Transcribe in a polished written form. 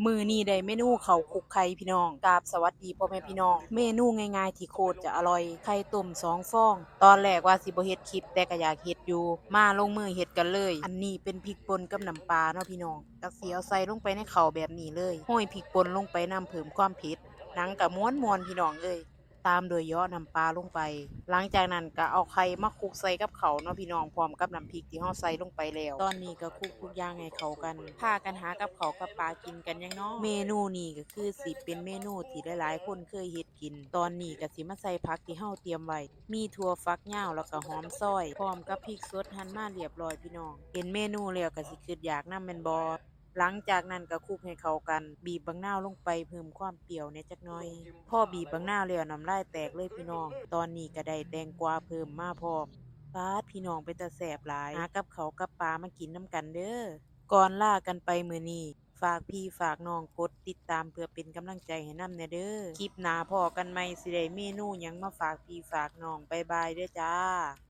มื้อนี้ได้เมนูข้าวคลุกไข่พี่น้องกราบสวัสดีพ่อแม่พี่น้องเมนูง่ายๆที่โคตรจะอร่อยไข่ต้ม2ฟองตอนแรกว่าสิบ่เฮ็ดคลิปแต่ก็อยากเฮ็ดอยู่มาลงมือเฮ็ดกันเลยอันนี้เป็นพริกป่นกับน้ำปลาเนาะพี่น้องก็สิเอาใส่ลงไปในข้าวแบบนี้เลยโรยพริกป่นลงไปนำเพิ่มความเผ็ดหนังก็ม้วนๆพี่น้องเอ้ย ตามโดยย่อน้ำปลาลงไป หลังจากนั้นก็เอาไข่มาคลุกใส่กับเขาวเนาะพี่น้องพร้อมกับน้ำพริกที่เราใส่ลงไปแล้ว ตอนนี้ก็คลุกทุกอย่างให้เข้ากันพากันหากับเขาวกับปลากินกันยังเนาะเมนูนี้ก็คือสิเป็นเมนูที่หลายๆคนเคยเฮ็ดกิน ตอนนี้ก็สิมาใส่ผักที่เราเตรียมไว้ มีถั่วฝักยาวแล้วก็หอมซอยพร้อมกับพริกสดหั่นมาเรียบร้อยพี่น้องเห็นเมนูแล้วก็สิคิดอยากนำแม่นบ่ หลังจากนั้นก็คลุกให้เข้ากันบีบบักนาวลงไปเพิ่มความเปรี้ยวแหน่จักหน่อยพอบีบบักนาวแล้วน้ำลายแตกเลยพี่น้องตอนนี้ก็ได้แตงกวาเพิ่มมาพร้อมป๊าดพี่น้องเป็นตาแซ่บหลายหากับข้าวกับปลามากินนำกันเด้อก่อนลากันไปมื้อนี้ฝากพี่ฝากน้องกดติดตามเพื่อเป็นกำลังใจให้นำแหน่เด้อคลิปหน้าพ้อกันใหม่สิได้เมนูหยังมาฝากพี่ฝากน้องบ๊ายบายเด้อจ้า